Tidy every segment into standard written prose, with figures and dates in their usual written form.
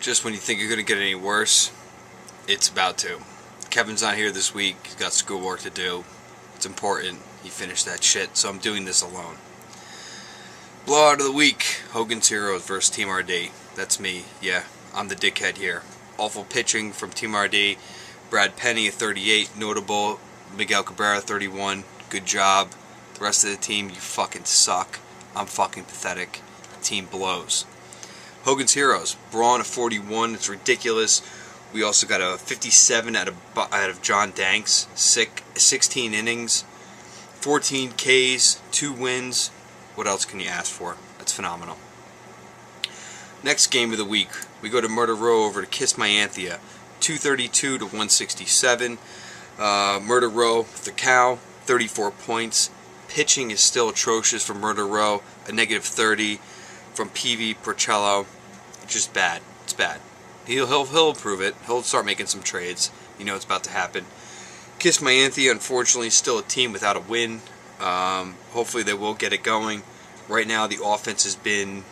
Just when you think you're going to get any worse, it's about to. Kevin's not here this week. He's got schoolwork to do. It's important he finished that shit, so I'm doing this alone. Blowout of the week, Hogan's Heroes versus Team RD. That's me. Yeah, I'm the dickhead here. Awful pitching from Team RD. Brad Penny, 38, notable. Miguel Cabrera, 31. Good job. The rest of the team, you fucking suck. I'm fucking pathetic. The team blows. Hogan's Heroes, Braun, a 41. It's ridiculous. We also got a 57 out of John Danks. 16 innings, 14 Ks, 2 wins. What else can you ask for? That's phenomenal. Next game of the week, we go to Murder Row over to Kiss My Anthea. 232 to 167. Murder Row, the cow, 34 points. Pitching is still atrocious from Murder Row, a negative 30 from PV Porcello. It's just bad. It's bad. He'll improve it. He'll start making some trades. You know it's about to happen. Kiss My Anthea, unfortunately, still a team without a win. Hopefully they will get it going. Right now the offense has been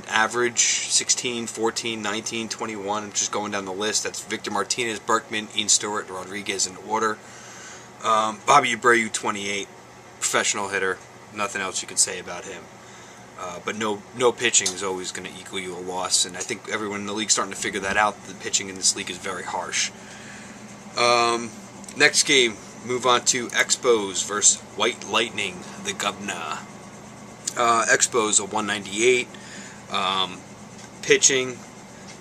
average, 16, 14, 19, 21. I'm just going down the list. That's Victor Martinez, Berkman, Ian Stewart, Rodriguez in order. Bobby Abreu, 28, professional hitter. Nothing else you can say about him. But no pitching is always going to equal you a loss, and I think everyone in the league is starting to figure that out. The pitching in this league is very harsh. Next game, move on to Expos versus White Lightning, the Governor. Expos a 198. Pitching,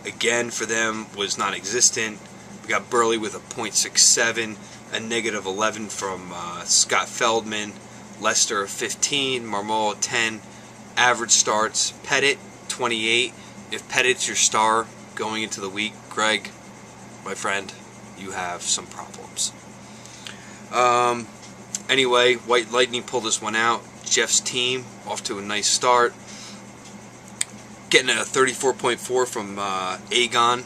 again for them, was non-existent. We got Burley with a .67, a negative 11 from Scott Feldman. Lester a 15, Marmol a 10. Average starts. Pettit, 28. If Pettit's your star going into the week, Greg, my friend, you have some problems. Anyway, White Lightning pulled this one out. Jeff's team off to a nice start. Getting a 34.4 from Agon.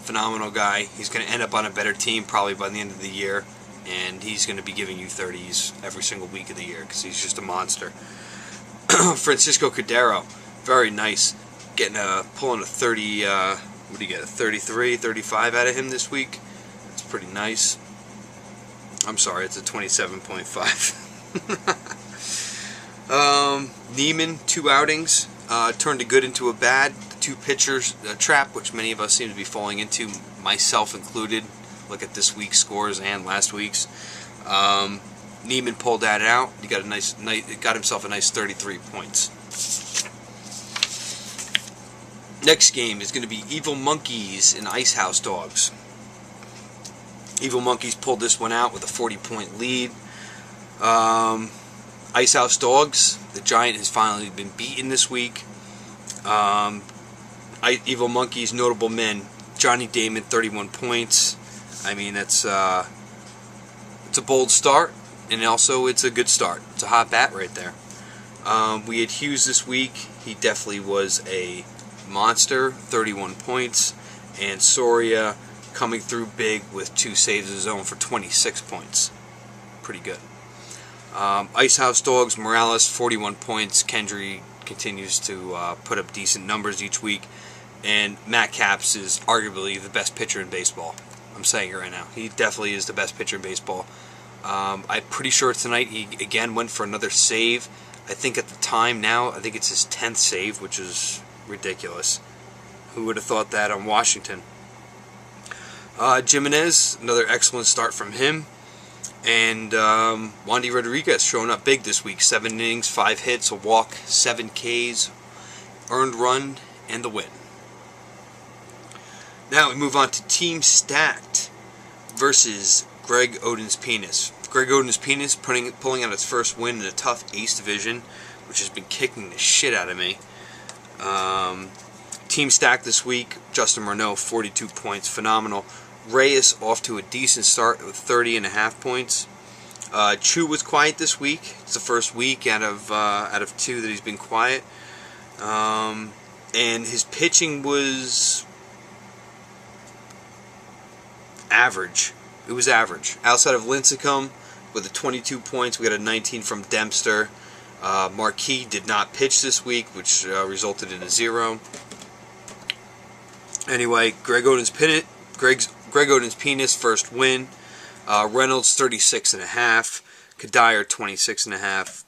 Phenomenal guy. He's going to end up on a better team probably by the end of the year. And he's going to be giving you 30s every single week of the year because he's just a monster. Francisco Cordero, very nice. Pulling a 30, what do you get, a 33, 35 out of him this week. That's pretty nice. I'm sorry, it's a 27.5. Neiman, 2 outings, turned a good into a bad. The 2 pitchers trap, which many of us seem to be falling into, myself included. Look at this week's scores and last week's. Neiman pulled that out. He got got himself a nice 33 points. Next game is going to be Evil Monkeys and Ice House Dogs. Evil Monkeys pulled this one out with a 40-point lead. Ice House Dogs, the Giant has finally been beaten this week. Evil Monkeys, notable men, Johnny Damon, 31 points. I mean, it's a bold start, and also it's a good start. It's a hot bat right there. We had Hughes this week. He definitely was a monster, 31 points. And Soria coming through big with 2 saves of his own for 26 points. Pretty good. Ice House Dogs, Morales, 41 points. Kendry continues to put up decent numbers each week. And Matt Capps is arguably the best pitcher in baseball. I'm saying it right now. He definitely is the best pitcher in baseball. I'm pretty sure tonight he again went for another save. I think at the time now, I think it's his 10th save, which is ridiculous. Who would have thought that on Washington? Jimenez, another excellent start from him. And Wandy Rodriguez showing up big this week. 7 innings, 5 hits, a walk, 7 Ks, earned run, and the win. Now we move on to Team Stacked versus Greg Oden's Penis. Greg Oden's Penis pulling out its first win in a tough Ace division, which has been kicking the shit out of me. Team Stacked this week, Justin Morneau, 42 points, phenomenal. Reyes off to a decent start with 30.5 points. Chu was quiet this week. It's the first week out of 2 that he's been quiet. And his pitching was average. It was average. Outside of Lincecum with the 22 points, we got a 19 from Dempster. Marquis did not pitch this week, which resulted in a 0. Anyway, Greg Oden's penis first win. Reynolds 36.5. Kadire 26.5.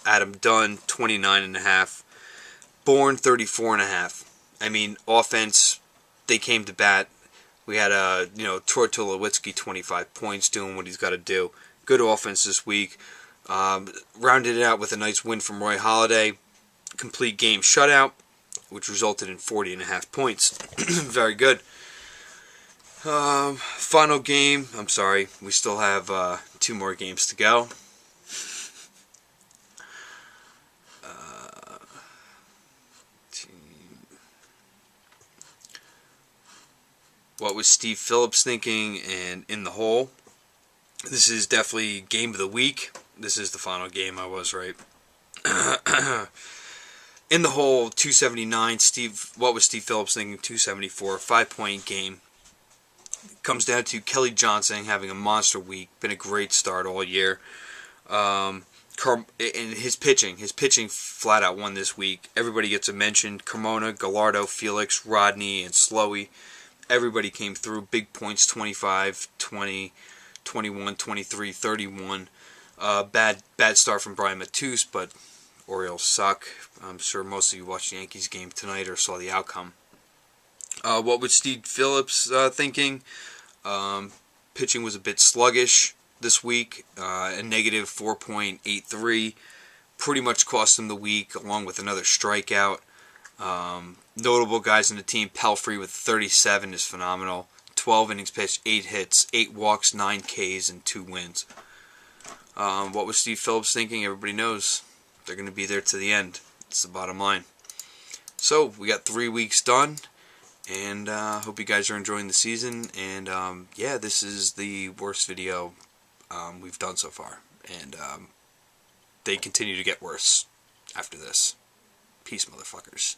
Adam Dunn 29.5. Bourne 34.5. I mean, offense, they came to bat. We had Troy Tulowitzki 25 points doing what he's got to do. Good offense this week. Rounded it out with a nice win from Roy Halladay. Complete game shutout, which resulted in 40.5 points. Very good. Final game. I'm sorry. We still have 2 more games to go. What was Steve Phillips thinking? And in the hole. This is definitely game of the week. This is the final game. I was right. In the hole, 279. What was Steve Phillips thinking? 274. 5-point game. Comes down to Kelly Johnson having a monster week. Been a great start all year. And his pitching flat out won this week. Everybody gets a mention. Carmona, Gallardo, Felix, Rodney, and Slowey. Everybody came through. Big points, 25, 20, 21, 23, 31. Bad start from Brian Matus, but Orioles suck. I'm sure most of you watched the Yankees game tonight or saw the outcome. What was Steve Phillips thinking? Pitching was a bit sluggish this week. A negative 4.83. Pretty much cost him the week, along with another strikeout. Notable guys in the team, Pelfrey with 37 is phenomenal. 12 innings pitched, 8 hits, 8 walks, 9 Ks, and 2 wins. What was Steve Phillips thinking? Everybody knows. They're going to be there to the end. It's the bottom line. So, we got 3 weeks done. And hope you guys are enjoying the season. And yeah, this is the worst video we've done so far. And they continue to get worse after this. Peace, motherfuckers.